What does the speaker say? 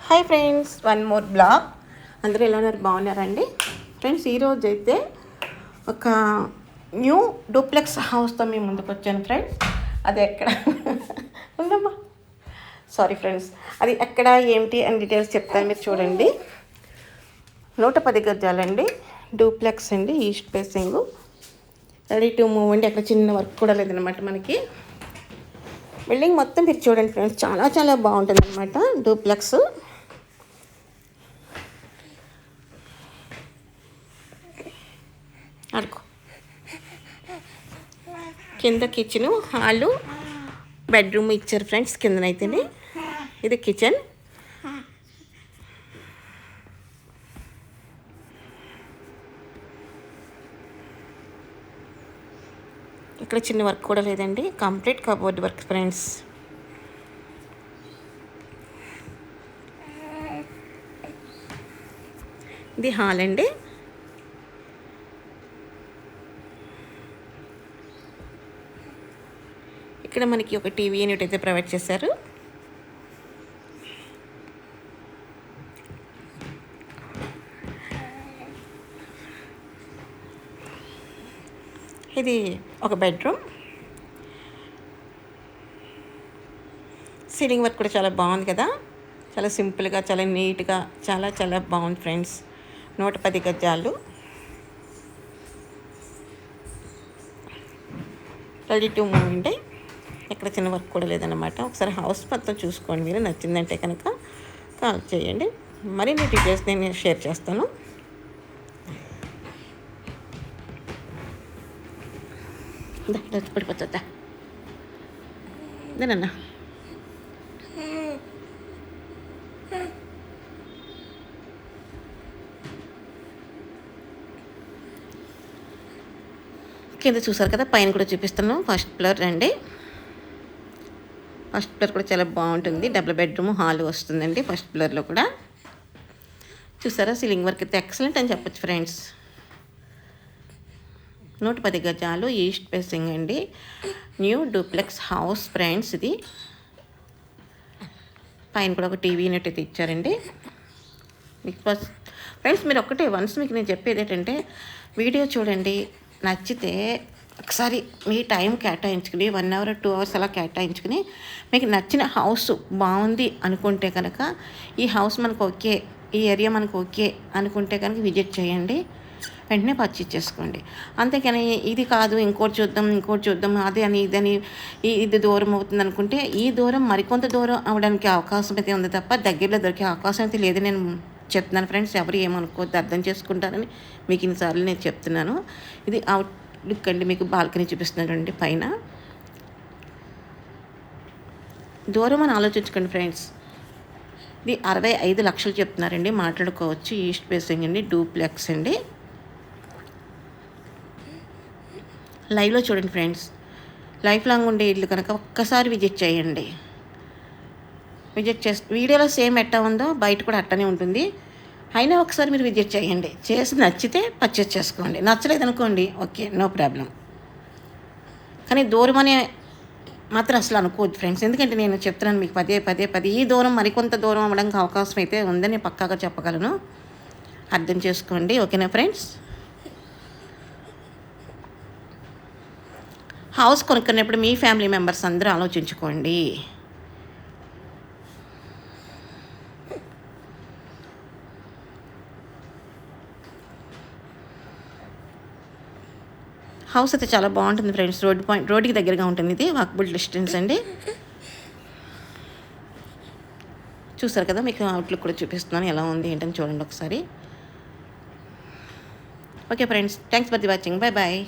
Hi friends, one more blog. అందరూ ఎలా ఉన్నారు? బాగున్నారండి ఫ్రెండ్స్? ఈరోజు అయితే ఒక న్యూ డూప్లెక్స్ హౌస్తో మేము ముందుకు వచ్చాను ఫ్రెండ్స్. అది ఎక్కడ ఉందమ్మా, సారీ ఫ్రెండ్స్, అది ఎక్కడ ఏమిటి అని డీటెయిల్స్ చెప్తాను, మీరు చూడండి. 110 గజాలండి, డూప్లెక్స్ అండి, east facing, ready to move అండి. అక్కడ చిన్న వర్క్ కూడా లేదనమాట మనకి. బిల్డింగ్ మొత్తం మీరు చూడండి ఫ్రెండ్స్, చాలా చాలా బాగుంటుంది అనమాట డూప్లెక్స్. అడుగు కింద కిచెన్, హాలు, బెడ్రూమ్ ఇచ్చారు ఫ్రెండ్స్. కిందనైతేనే ఇది కిచెన్. ఇక్కడ చిన్న వర్క్ కూడా లేదండి, కంప్లీట్ కబోర్డ్ వర్క్ ఫ్రెండ్స్. ఇది హాల్ అండి. ఇక్కడ మనకి ఒక టీవీ యూనిట్ అయితే ప్రొవైడ్ చేశారు. ఇది ఒక బెడ్రూమ్. సీలింగ్ వర్క్ కూడా చాలా బాగుంది కదా, చాలా సింపుల్గా, చాలా నీట్గా, చాలా చాలా బాగుంది ఫ్రెండ్స్. 110 గజాలు, రెడీ టు మూవ్ అండి. ఎక్కడ చిన్న వర్క్ కూడా లేదన్నమాట. ఒకసారి హౌస్ మొత్తం చూసుకోండి, మీరు నచ్చిందంటే కనుక కాల్ చేయండి. మరిన్ని డీటెయిల్స్ నేను షేర్ చేస్తాను. పడిపోతుందా ఇదేనన్నా. కింద చూసారు కదా, పైన కూడా చూపిస్తాను. ఫస్ట్ ఫ్లోర్ అండి. ఫస్ట్ ఫ్లోర్ కూడా చాలా బాగుంటుంది. డబుల్ బెడ్రూమ్, హాల్ వస్తుందండి ఫస్ట్ ఫ్లోర్లో కూడా. చూసారా, సీలింగ్ వర్క్ అయితే ఎక్సలెంట్ అని చెప్పొచ్చు ఫ్రెండ్స్. 110 గజాలు, ఈస్ట్ ఫేసింగ్ అండి, న్యూ డూప్లెక్స్ హౌస్ ఫ్రెండ్స్. ఇది పైన కూడా ఒక టీవీ యూనిట్ అయితే ఇచ్చారండి. బికాస్ ఫ్రెండ్స్, మీరు ఒక్కటే వన్స్ మీకు నేను చెప్పేది ఏంటంటే, వీడియో చూడండి, నచ్చితే ఒకసారి మీ టైం కేటాయించుకుని 1 అవర్ 2 అవర్స్ అలా కేటాయించుకుని మీకు నచ్చిన హౌస్ బాగుంది అనుకుంటే కనుక, ఈ హౌస్ మనకు ఓకే, ఈ ఏరియా మనకు ఓకే అనుకుంటే కనుక విజిట్ చేయండి, వెంటనే పర్చేజ్ చేసుకోండి. అంతేకాని ఇది కాదు, ఇంకోటి చూద్దాం అదే అని ఇదని, ఇది దూరం అవుతుంది అనుకుంటే, ఈ దూరం మరికొంత దూరం అవడానికి అవకాశం అయితే ఉంది తప్ప దగ్గరలో దొరికే అవకాశం అయితే లేదు. నేను చెప్తున్నాను ఫ్రెండ్స్, ఎవరు ఏమనుకోవద్దు, అర్థం చేసుకుంటారని మీకు ఇన్నిసార్లు నేను చెప్తున్నాను. ఇది అవుట్ లుక్ అండి, మీకు బాల్కనీ చూపిస్తున్నానండి పైన. దూరం అని ఆలోచించుకోండి ఫ్రెండ్స్. ఇది 65 లక్షలు చెప్తున్నారండి, మాట్లాడుకోవచ్చు. ఈస్ట్ ఫేసింగ్ అండి, డూప్లెక్స్ అండి. లైవ్లో చూడండి ఫ్రెండ్స్, లైఫ్ లాంగ్ ఉండే ఇల్లు కనుక ఒక్కసారి విజిట్ చేయండి. విజిట్ చేసి వీడియోలో సేమ్ ఎట్టా ఉందో బయట కూడా అట్టనే ఉంటుంది. అయినా ఒకసారి మీరు విజిట్ చేయండి, చేసి నచ్చితే పర్చేస్ చేసుకోండి, నచ్చలేదనుకోండి ఓకే, నో ప్రాబ్లం. కానీ దూరం అనే మాత్రం అసలు అనుకోవద్దు ఫ్రెండ్స్. ఎందుకంటే నేను చెప్తున్నాను మీకు పదే ఈ దూరం మరికొంత దూరం అవ్వడానికి అవకాశం అయితే ఉందని పక్కాగా చెప్పగలను. అర్థం చేసుకోండి, ఓకేనా ఫ్రెండ్స్? హౌస్ కొనుక్కునేప్పుడు మీ ఫ్యామిలీ మెంబర్స్ అందరూ ఆలోచించుకోండి. హౌస్ అయితే చాలా బాగుంటుంది ఫ్రెండ్స్. రోడ్డుకి దగ్గరగా ఉంటుంది. ఇది వాకబుల్ డిస్టెన్స్ అండి. చూసారు కదా, మీకు అవుట్లుక్ కూడా చూపిస్తున్నాను, ఎలా ఉంది ఏంటని చూడండి ఒకసారి. Okay friends, thanks for the watching. Bye bye.